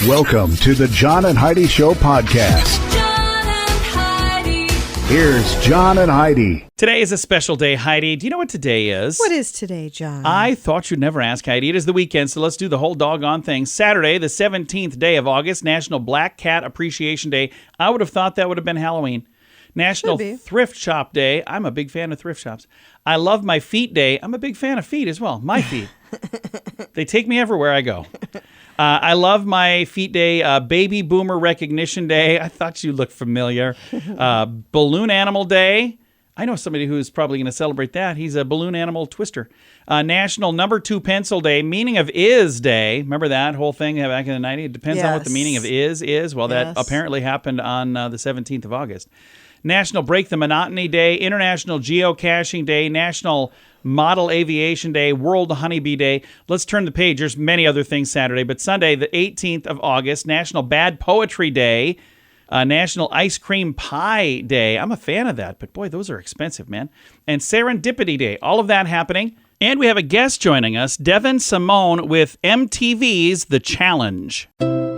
Welcome to the John and Heidi Show podcast. John and Heidi. Here's John and Heidi. Today is a special day, Heidi. Do you know what today is? What is today, John? I thought you'd never ask, Heidi. It is the weekend, so let's do the whole doggone thing. Saturday, the 17th day of August, National Black Cat Appreciation Day. I would have thought that would have been Halloween. National Thrift Shop Day. I'm a big fan of thrift shops. I love my feet day. I'm a big fan of feet as well. My feet. They take me everywhere I go. I love my feet day. Baby Boomer Recognition Day. I thought you looked familiar. Balloon Animal Day. I know somebody who's probably going to celebrate that. He's a balloon animal twister. National Number 2 Pencil Day. Meaning of Is Day. Remember that whole thing back in the 90s? It depends on what the meaning of is. Well, that apparently happened on the 17th of August. National Break the Monotony Day. International Geocaching Day. National Model Aviation Day, World Honeybee Day. Let's turn the page. There's many other things Saturday, but Sunday, the 18th of August, National Bad Poetry Day, National Ice Cream Pie Day. I'm a fan of that, but boy, those are expensive, man. And Serendipity Day. All of that happening. And we have a guest joining us, Devyn Simone with MTVs The Challenge.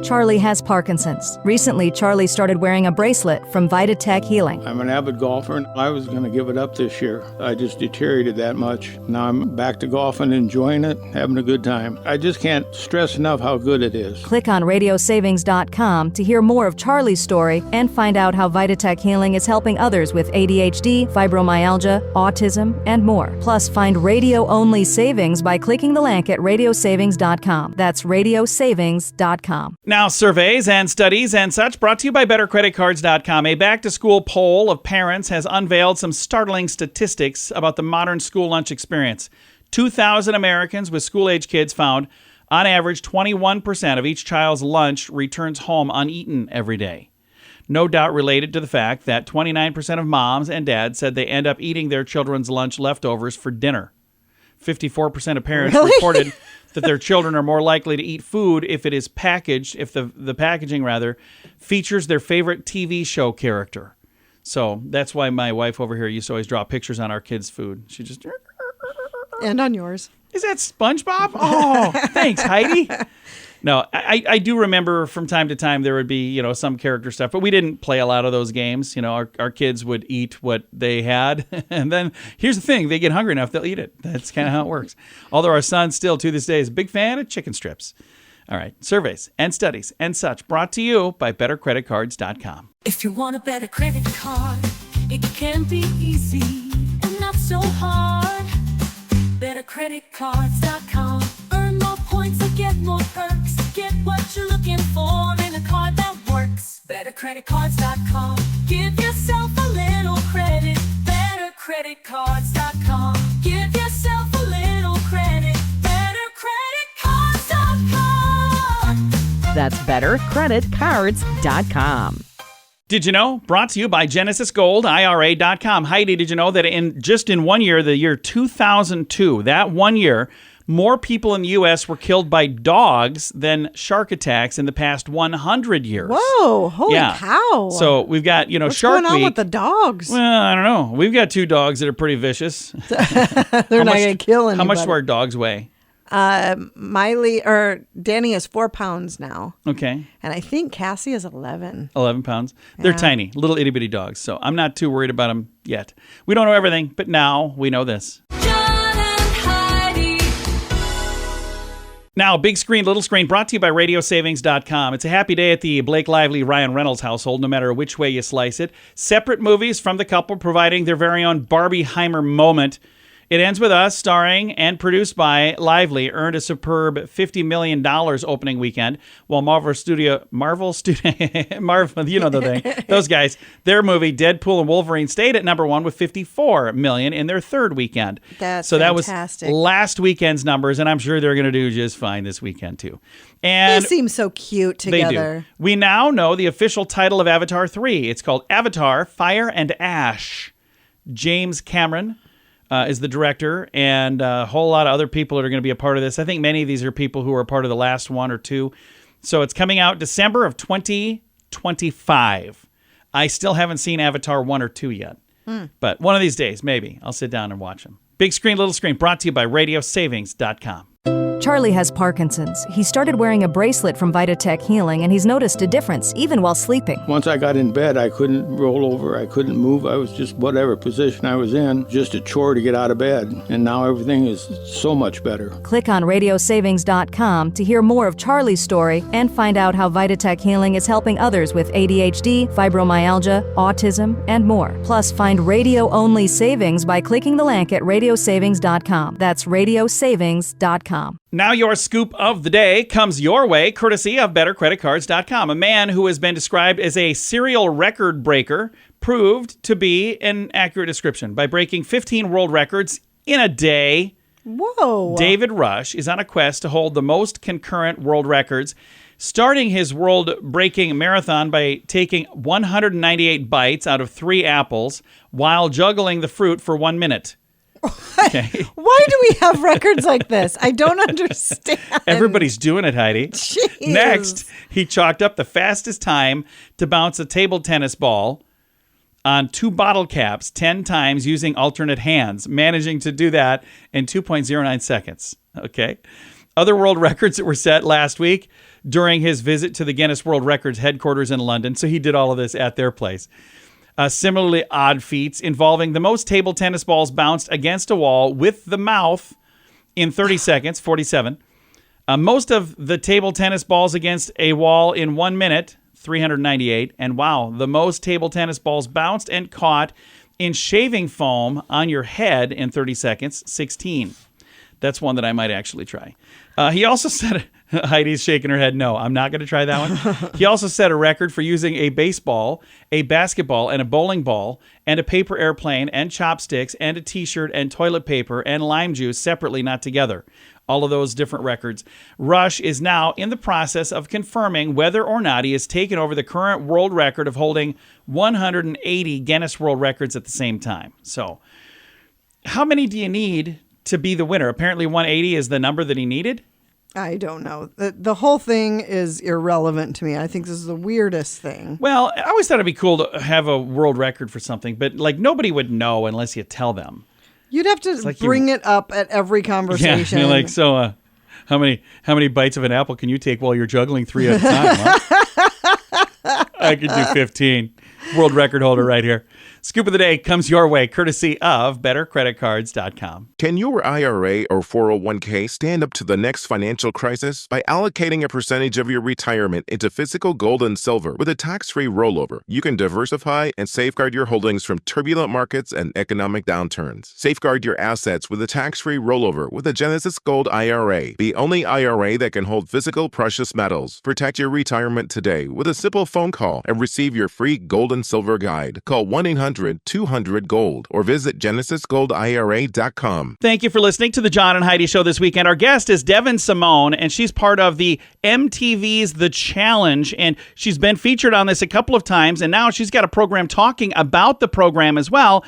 Charlie has Parkinson's. Recently, Charlie started wearing a bracelet from VitaTech Healing. I'm an avid golfer, and I was going to give it up this year. I just deteriorated that much. Now I'm back to golfing, enjoying it, having a good time. I just can't stress enough how good it is. Click on radiosavings.com to hear more of Charlie's story and find out how VitaTech Healing is helping others with ADHD, fibromyalgia, autism, and more. Plus, find radio-only savings by clicking the link at radiosavings.com. That's radiosavings.com. Now, surveys and studies and such brought to you by BetterCreditCards.com. A back-to-school poll of parents has unveiled some startling statistics about the modern school lunch experience. 2,000 Americans with school-age kids found, on average, 21% of each child's lunch returns home uneaten every day. No doubt related to the fact that 29% of moms and dads said they end up eating their children's lunch leftovers for dinner. 54% of parents reported that their children are more likely to eat food if it is packaged, if the packaging, rather, features their favorite TV show character. So that's why my wife over here used to always draw pictures on our kids' food. She just... And on yours. Is that SpongeBob? Oh, thanks, Heidi. No, I do remember from time to time there would be, some character stuff, but we didn't play a lot of those games. Our kids would eat what they had. And then here's the thing. They get hungry enough, they'll eat it. That's kind of how it works. Although our son still to this day is a big fan of chicken strips. All right. Surveys and studies and such brought to you by BetterCreditCards.com. If you want a better credit card, it can be easy and not so hard. BetterCreditCards.com. Earn more points and get more perks. Get what you're looking for in a card that works. BetterCreditCards.com. Give yourself a little credit. BetterCreditCards.com. Give yourself a little credit. BetterCreditCards.com. That's BetterCreditCards.com. Did you know? Brought to you by Genesis Gold, IRA.com. Heidi, did you know that in 1 year, the year 2002, that 1 year, more people in the U.S. were killed by dogs than shark attacks in the past 100 years. Whoa, holy cow. So we've got, What's Shark going on Week. with the dogs? Well, I don't know. We've got 2 dogs that are pretty vicious. They're not going to kill anybody. How much do our dogs weigh? Danny is 4 pounds now. Okay. And I think Cassie is 11. 11 pounds. They're tiny, little itty bitty dogs. So I'm not too worried about them yet. We don't know everything, but now we know this. John and Heidi. Now, big screen, little screen, brought to you by radiosavings.com. It's a happy day at the Blake Lively, Ryan Reynolds household, no matter which way you slice it. Separate movies from the couple providing their very own Barbieheimer moment. It ends with us, starring and produced by Lively, earned a superb $50 million opening weekend, while Marvel, you know the thing, those guys, their movie Deadpool and Wolverine stayed at number 1 with $54 million in their third weekend. That's That fantastic. was last weekend's numbers, and I'm sure they're going to do just fine this weekend too. And they seem so cute together. They do. We now know the official title of Avatar 3. It's called Avatar: Fire and Ash. James Cameron is the director, and a whole lot of other people that are going to be a part of this. I think many of these are people who are part of the last 1 or 2. So it's coming out December of 2025. I still haven't seen Avatar 1 or 2 yet. But one of these days, maybe, I'll sit down and watch them. Big screen, little screen, brought to you by radiosavings.com. Charlie has Parkinson's. He started wearing a bracelet from Vitatech Healing, and he's noticed a difference even while sleeping. Once I got in bed, I couldn't roll over. I couldn't move. I was just whatever position I was in, just a chore to get out of bed. And now everything is so much better. Click on radiosavings.com to hear more of Charlie's story and find out how Vitatech Healing is helping others with ADHD, fibromyalgia, autism, and more. Plus, find radio-only savings by clicking the link at radiosavings.com. That's radiosavings.com. Now your scoop of the day comes your way, courtesy of BetterCreditCards.com. A man who has been described as a serial record breaker proved to be an accurate description by breaking 15 world records in a day. Whoa. David Rush is on a quest to hold the most concurrent world records, starting his world-breaking marathon by taking 198 bites out of 3 apples while juggling the fruit for 1 minute. Okay. Why do we have records like this? I don't understand. Everybody's doing it, Heidi. Jeez. Next, he chalked up the fastest time to bounce a table tennis ball on 2 bottle caps 10 times using alternate hands, managing to do that in 2.09 seconds. Okay. Other world records that were set last week during his visit to the Guinness World Records headquarters in London. So he did all of this at their place. Similarly odd feats involving the most table tennis balls bounced against a wall with the mouth in 30 seconds, 47. Most of the table tennis balls against a wall in 1 minute, 398. And wow, the most table tennis balls bounced and caught in shaving foam on your head in 30 seconds, 16. That's one that I might actually try. He also said, Heidi's shaking her head, no, I'm not going to try that one. He also set a record for using a baseball, a basketball, and a bowling ball, and a paper airplane, and chopsticks, and a t-shirt, and toilet paper, and lime juice separately, not together. All of those different records. Rush is now in the process of confirming whether or not he has taken over the current world record of holding 180 Guinness World Records at the same time. So, how many do you need to be the winner? Apparently 180 is the number that he needed. I don't know. The whole thing is irrelevant to me. I think this is the weirdest thing. Well, I always thought it'd be cool to have a world record for something, but like nobody would know unless you tell them. You'd have to like bring it up at every conversation. Yeah, you're like, so how many bites of an apple can you take while you're juggling 3 at a time? Huh? I could do 15. World record holder right here. Scoop of the day comes your way, courtesy of BetterCreditCards.com. Can your IRA or 401k stand up to the next financial crisis? By allocating a percentage of your retirement into physical gold and silver with a tax-free rollover, you can diversify and safeguard your holdings from turbulent markets and economic downturns. Safeguard your assets with a tax-free rollover with a Genesis Gold IRA, the only IRA that can hold physical precious metals. Protect your retirement today with a simple phone call and receive your free gold and silver guide. Call 1-800-200-GOLD or visit genesisgoldira.com. Thank you for listening to the John and Heidi Show this weekend. Our guest is Devyn Simone, and she's part of the MTVs The Challenge, and she's been featured on this a couple of times, and now she's got a program talking about the program as well.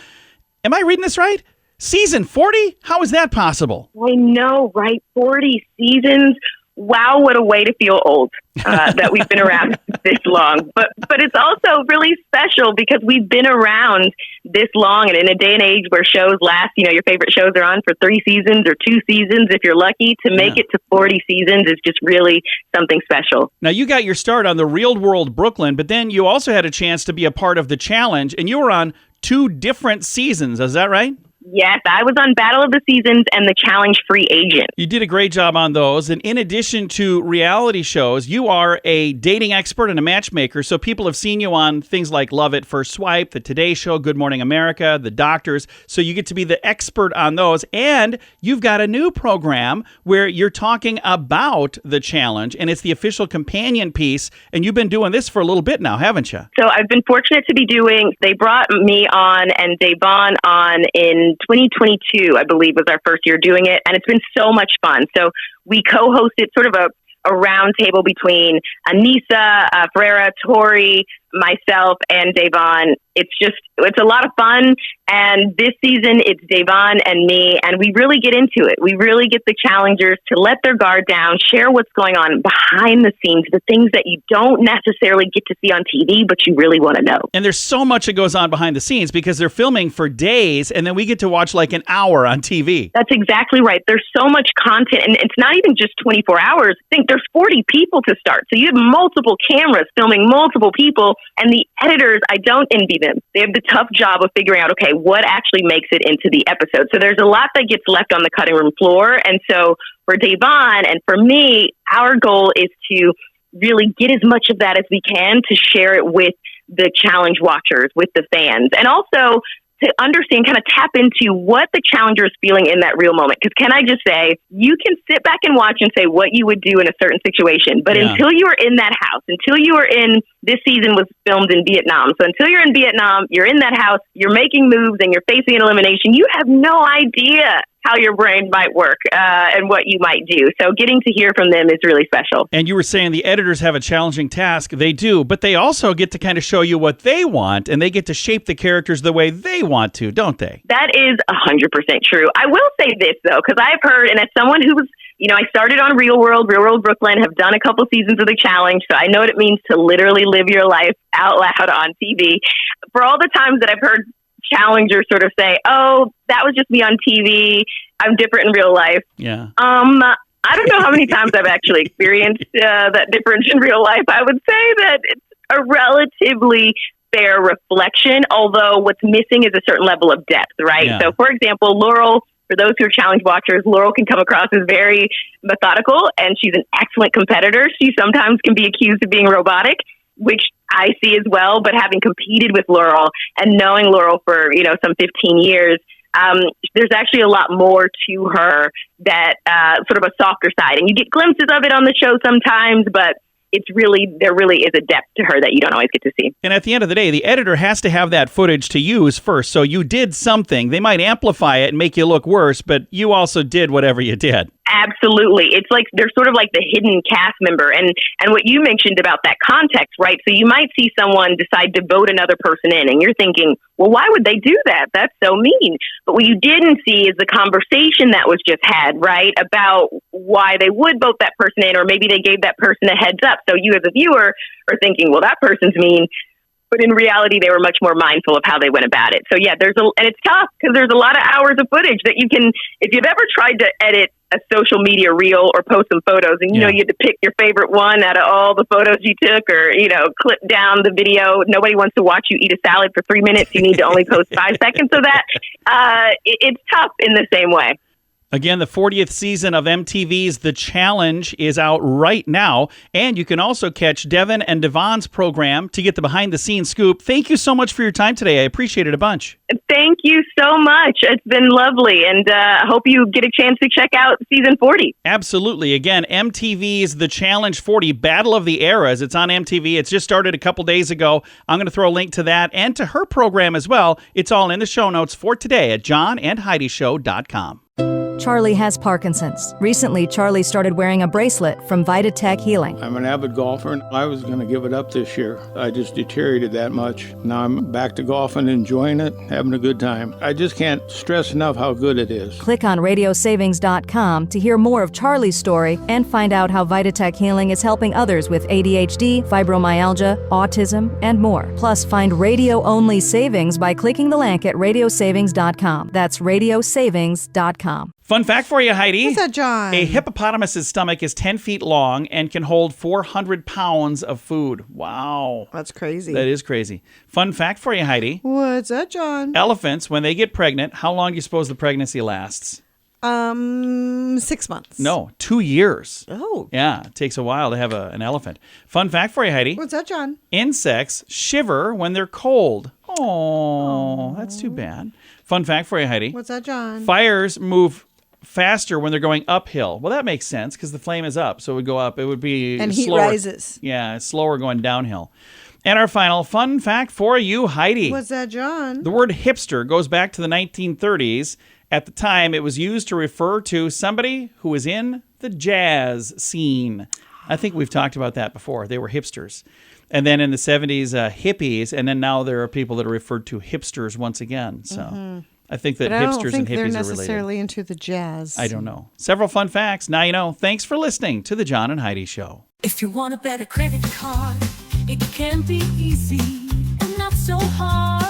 Am I reading this right? Season 40? How is that possible? I know, right? 40 seasons. Wow, what a way to feel old that we've been around this long. But it's also really special because we've been around this long, and in a day and age where shows last, your favorite shows are on for 3 seasons or 2 seasons, if you're lucky, to make it to 40 seasons is just really something special. Now, you got your start on the Real World Brooklyn, but then you also had a chance to be a part of the challenge, and you were on 2 different seasons. Is that right? Yes, I was on Battle of the Seasons and the Challenge Free Agent. You did a great job on those. And in addition to reality shows, you are a dating expert and a matchmaker. So people have seen you on things like Love at First Swipe, The Today Show, Good Morning America, The Doctors. So you get to be the expert on those. And you've got a new program where you're talking about the challenge, and it's the official companion piece. And you've been doing this for a little bit now, haven't you? So I've been fortunate to be they brought me on and Devyn on in 2022, I believe, was our first year doing it, and it's been so much fun. So we co-hosted sort of a round table between Anissa, Ferreira, Tori, myself and Devyn. It's a lot of fun. And this season, it's Devyn and me, and we really get into it. We really get the challengers to let their guard down, share what's going on behind the scenes, the things that you don't necessarily get to see on TV, but you really want to know. And there's so much that goes on behind the scenes because they're filming for days, and then we get to watch like an hour on TV. That's exactly right. There's so much content, and it's not even just 24 hours. I think there's 40 people to start. So you have multiple cameras filming multiple people, and the editors, I don't envy them. They have the tough job of figuring out, okay, what actually makes it into the episode. So there's a lot that gets left on the cutting room floor. And so for Devyn and for me, our goal is to really get as much of that as we can to share it with the challenge watchers, with the fans, and also to understand, kind of tap into what the challenger is feeling in that real moment. Because can I just say, you can sit back and watch and say what you would do in a certain situation, but until you are in that house, this season was filmed in Vietnam. So until you're in Vietnam, you're in that house, you're making moves and you're facing an elimination, you have no idea how your brain might work and what you might do. So getting to hear from them is really special. And you were saying the editors have a challenging task. They do, but they also get to kind of show you what they want, and they get to shape the characters the way they want to, don't they? That is 100% true. I will say this, though, because I've heard, and as someone who was, I started on Real World Brooklyn, have done a couple seasons of the challenge, so I know what it means to literally live your life out loud on TV. For all the times that I've heard challengers sort of say, oh, that was just me on TV, I'm different in real life. Yeah. I don't know how many times I've actually experienced that difference in real life. I would say that it's a relatively fair reflection, although what's missing is a certain level of depth, right? Yeah. So, for example, Laurel, for those who are challenge watchers, Laurel can come across as very methodical, and she's an excellent competitor. She sometimes can be accused of being robotic, which I see as well. But having competed with Laurel and knowing Laurel for, some 15 years, there's actually a lot more to her that sort of a softer side. And you get glimpses of it on the show sometimes, but there really is a depth to her that you don't always get to see. And at the end of the day, the editor has to have that footage to use first. So you did something. They might amplify it and make you look worse, but you also did whatever you did. Absolutely. It's like they're sort of like the hidden cast member. And what you mentioned about that context, right? So you might see someone decide to vote another person in, and you're thinking, well, why would they do that? That's so mean. But what you didn't see is the conversation that was just had, right? About why they would vote that person in, or maybe they gave that person a heads up. So you as a viewer are thinking, well, that person's mean. But in reality, they were much more mindful of how they went about it. So yeah, and it's tough because there's a lot of hours of footage that you can, if you've ever tried to edit a social media reel or post some photos, and you had to pick your favorite one out of all the photos you took, or clip down the video. Nobody wants to watch you eat a salad for 3 minutes. You need to only post 5 seconds of that. It's tough in the same way. Again, the 40th season of MTV's The Challenge is out right now, and you can also catch Devyn and Devyn's program to get the behind-the-scenes scoop. Thank you so much for your time today. I appreciate it a bunch. Thank you so much. It's been lovely, and I hope you get a chance to check out season 40. Absolutely. Again, MTV's The Challenge 40, Battle of the Eras. It's on MTV. It's just started a couple days ago. I'm going to throw a link to that and to her program as well. It's all in the show notes for today at johnandheidishow.com. Charlie has Parkinson's. Recently, Charlie started wearing a bracelet from VitaTech Healing. I'm an avid golfer, and I was going to give it up this year. I just deteriorated that much. Now I'm back to golfing, enjoying it, having a good time. I just can't stress enough how good it is. Click on radiosavings.com to hear more of Charlie's story and find out how VitaTech Healing is helping others with ADHD, fibromyalgia, autism, and more. Plus, find radio-only savings by clicking the link at radiosavings.com. That's radiosavings.com. Fun fact for you, Heidi. What's that, John? A hippopotamus's stomach is 10 feet long and can hold 400 pounds of food. Wow. That's crazy. That is crazy. Fun fact for you, Heidi. What's that, John? Elephants, when they get pregnant, how long do you suppose the pregnancy lasts? 6 months. No, 2 years. Oh. Yeah, it takes a while to have an elephant. Fun fact for you, Heidi. What's that, John? Insects shiver when they're cold. Oh, that's too bad. Fun fact for you, Heidi. What's that, John? Fires move faster when they're going uphill. Well, that makes sense because the flame is up, so it would go up. It would be and heat slower. rises. Yeah, it's slower going downhill. And our final fun fact for you, Heidi. What's that, John? The word hipster goes back to the 1930s. At the time, it was used to refer to somebody who was in the jazz scene. I think we've talked about that before. They were hipsters. And then in the 70s, hippies. And then now there are people that are referred to hipsters once again. So I think that But I don't hipsters think and they're hippies are related. necessarily into the jazz. I don't know. Several fun facts. Now you know. Thanks for listening to The John and Heidi Show. If you want a better credit card, it can be easy and not so hard.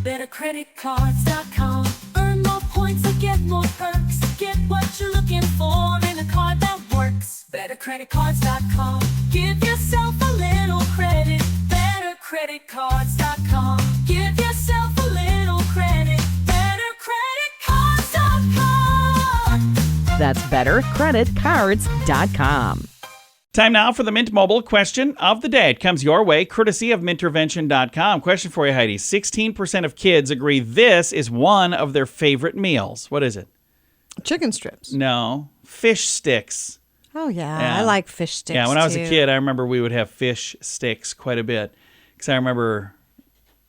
BetterCreditCards.com. Earn more points and get more perks. Get what you're looking for in a card that works. BetterCreditCards.com. Give yourself a little credit. BetterCreditCards.com. Give yourself a little credit. BetterCreditCards.com. That's bettercreditcards.com. Time now for the Mint Mobile question of the day. It comes your way, courtesy of Mintervention.com. Question for you, Heidi. 16% of kids agree this is one of their favorite meals. What is it? Chicken strips. No. Fish sticks. Oh, yeah. Yeah. I like fish sticks, Yeah, when I was a too. kid, I remember we would have fish sticks quite a bit. Because I remember,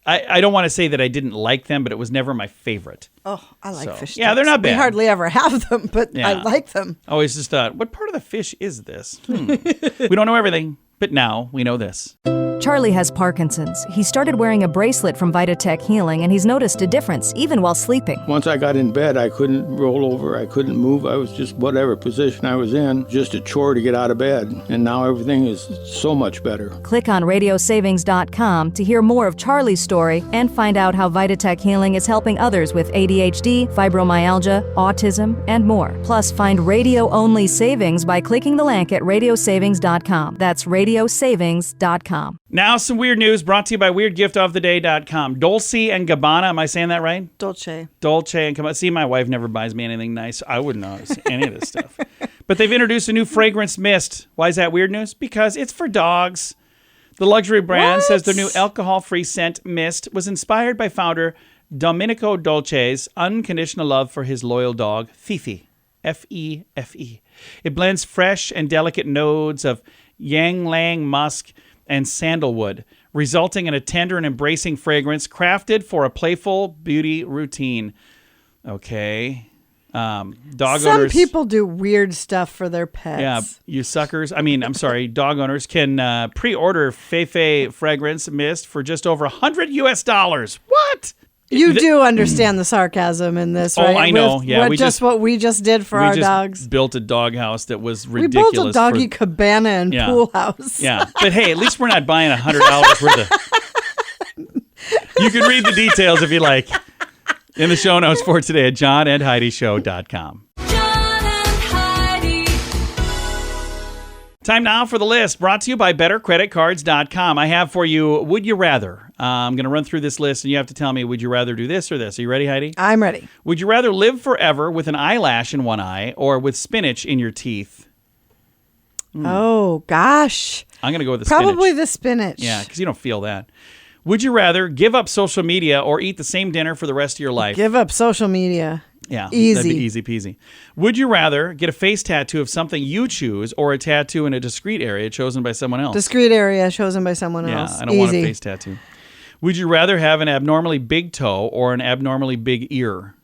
I don't want to say that I didn't like them, but it was never my favorite. Oh, I like So, fish sticks. yeah, they're not bad. We hardly ever have them, but Yeah. I like them. I always just thought, what part of the fish is this? We don't know everything, but now we know this. Charlie has Parkinson's. He started wearing a bracelet from Vitatech Healing, and he's noticed a difference even while sleeping. Once I got in bed, I couldn't roll over. I couldn't move. I was just whatever position I was in, just a chore to get out of bed. And now everything is so much better. Click on radiosavings.com to hear more of Charlie's story and find out how Vitatech Healing is helping others with ADHD, fibromyalgia, autism, and more. Plus, find radio-only savings by clicking the link at radiosavings.com. That's radiosavings.com. Now, some weird news brought to you by WeirdGiftOfTheDay.com. Dolce & Gabbana, am I saying that right? Dolce. Dolce & Gabbana. See, my wife never buys me anything nice. I wouldn't know any of this stuff. But they've introduced a new fragrance mist. Why is that weird news? Because it's for dogs. The luxury brand says their new alcohol-free scent mist was inspired by founder Domenico Dolce's unconditional love for his loyal dog, Fifi. F-E-F-E. It blends fresh and delicate notes of ylang-ylang musk and sandalwood, resulting in a tender and embracing fragrance crafted for a playful beauty routine. Okay. Dog Some owners. people do weird stuff for their pets. Yeah, you suckers. Dog owners can pre-order Feifei fragrance mist for just over $100 US. What? You do understand the sarcasm in this, right? I know. With Yeah, what we just did for our we just dogs. built a doghouse that was We ridiculous. built a doggy cabana and Yeah. pool house. Yeah, but hey, at least we're not buying $100 worth of. You can read the details if you like in the show notes for today at johnandheidishow.com. John and Heidi. Time now for the list, brought to you by BetterCreditCards.com. I have for you, would you rather? I'm going to run through this list, and you have to tell me, would you rather do this or this? Are you ready, Heidi? I'm ready. Would you rather live forever with an eyelash in one eye or with spinach in your teeth? Oh, gosh. I'm going to go with the Probably spinach. the spinach. Yeah, because you don't feel that. Would you rather give up social media or eat the same dinner for the rest of your life? Give up social media. Yeah, Easy. that'd be easy peasy. Would you rather get a face tattoo of something you choose or a tattoo in a discrete area chosen by someone else? Discrete area chosen by someone Yeah, else. I don't want a Easy. face tattoo. Would you rather have an abnormally big toe or an abnormally big ear?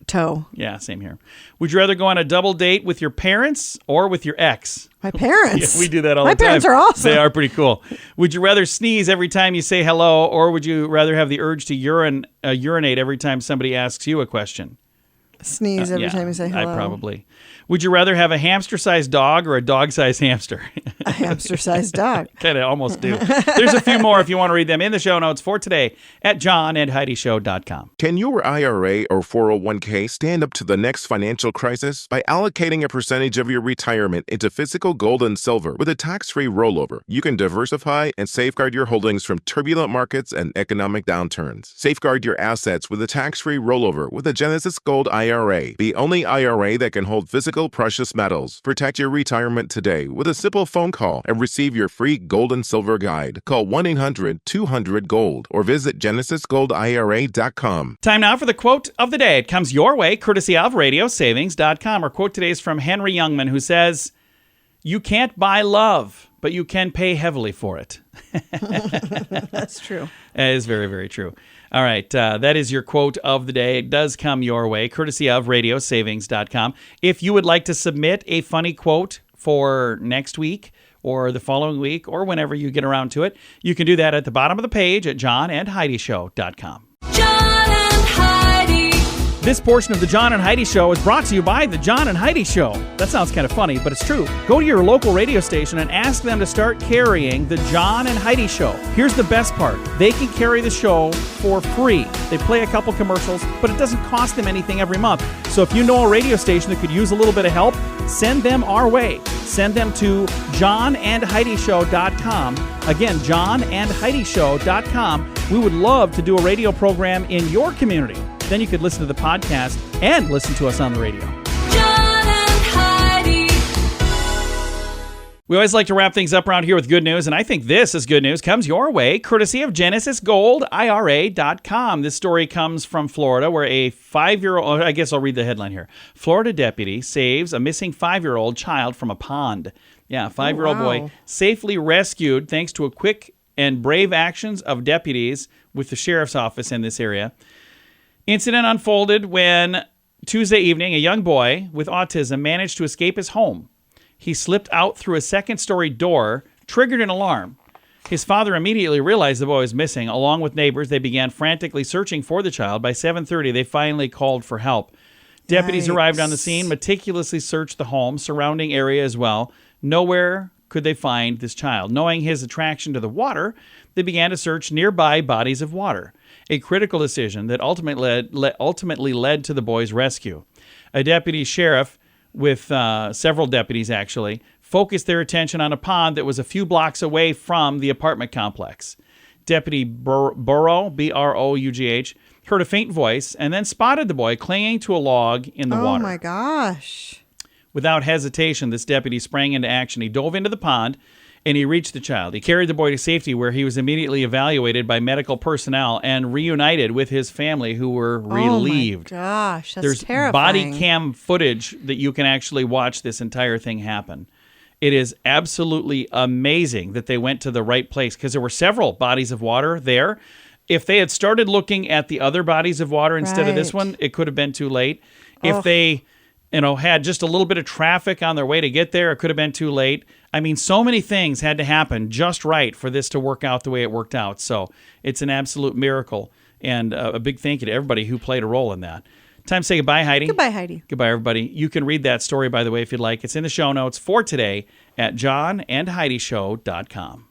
Toe. Yeah, same here. Would you rather go on a double date with your parents or with your ex? My parents. Yeah, we do that all My the time. parents are awesome. They are pretty cool. Would you rather sneeze every time you say hello, or would you rather have the urge to urinate every time somebody asks you a question? Sneeze every Yeah, time you say hello. I probably. Would you rather have a hamster-sized dog or a dog-sized hamster? A hamster-sized dog. Kind of almost do. There's a few more if you want to read them in the show notes for today at johnandheidishow.com. Can your IRA or 401k stand up to the next financial crisis? By allocating a percentage of your retirement into physical gold and silver with a tax-free rollover, you can diversify and safeguard your holdings from turbulent markets and economic downturns. Safeguard your assets with a tax-free rollover with a Genesis Gold IRA, the only IRA that can hold physical precious metals. Protect your retirement today with a simple phone call and receive your free gold and silver guide. Call 1-800-200-GOLD or visit genesisgoldira.com. Time now for the quote of the day. It comes your way, courtesy of radiosavings.com. Our quote today is from Henry Youngman, who says, "You can't buy love, but you can pay heavily for it." That's true. That is very, very true. All right, that is your quote of the day. It does come your way, courtesy of radiosavings.com. If you would like to submit a funny quote for next week or the following week or whenever you get around to it, you can do that at the bottom of the page at johnandheidishow.com. John and Heidi. This portion of the John and Heidi Show is brought to you by the John and Heidi Show. That sounds kind of funny, but it's true. Go to your local radio station and ask them to start carrying the John and Heidi Show. Here's the best part. They can carry the show for free. They play a couple commercials, but it doesn't cost them anything every month. So if you know a radio station that could use a little bit of help, send them our way. Send them to johnandheidishow.com. Again, johnandheidishow.com. We would love to do a radio program in your community. Then you could listen to the podcast and listen to us on the radio. John and Heidi. We always like to wrap things up around here with good news, and I think this is good news. Comes your way, courtesy of GenesisGoldIRA.com. This story comes from Florida, where a 5-year-old, I guess I'll read the headline here. Florida deputy saves a missing 5-year-old child from a pond. Yeah, a 5-year-old boy safely rescued thanks to a quick and brave actions of deputies with the sheriff's office in this area. Incident unfolded when Tuesday evening, a young boy with autism managed to escape his home. He slipped out through a second-story door, triggered an alarm. His father immediately realized the boy was missing. Along with neighbors, they began frantically searching for the child. By 7:30, they finally called for help. Deputies arrived on the scene, meticulously searched the home, surrounding area as well. Nowhere could they find this child. Knowing his attraction to the water, they began to search nearby bodies of water. A critical decision that ultimately led to the boy's rescue. A deputy sheriff, with several deputies actually, focused their attention on a pond that was a few blocks away from the apartment complex. Deputy Burrow, B-R-O-U-G-H, heard a faint voice and then spotted the boy clinging to a log in the water. Oh my gosh. Without hesitation, this deputy sprang into action. He dove into the pond and he reached the child. He carried the boy to safety, where he was immediately evaluated by medical personnel and reunited with his family, who were relieved. Oh my gosh, that's There's terrifying. body cam footage that you can actually watch this entire thing happen. It is absolutely amazing that they went to the right place, because there were several bodies of water there. If they had started looking at the other bodies of water instead of this one, it could have been too late. If they had just a little bit of traffic on their way to get there, it could have been too late. I mean, so many things had to happen just right for this to work out the way it worked out. So it's an absolute miracle. And a big thank you to everybody who played a role in that. Time to say goodbye, Heidi. Goodbye, Heidi. Goodbye, everybody. You can read that story, by the way, if you'd like. It's in the show notes for today at johnandheidishow.com.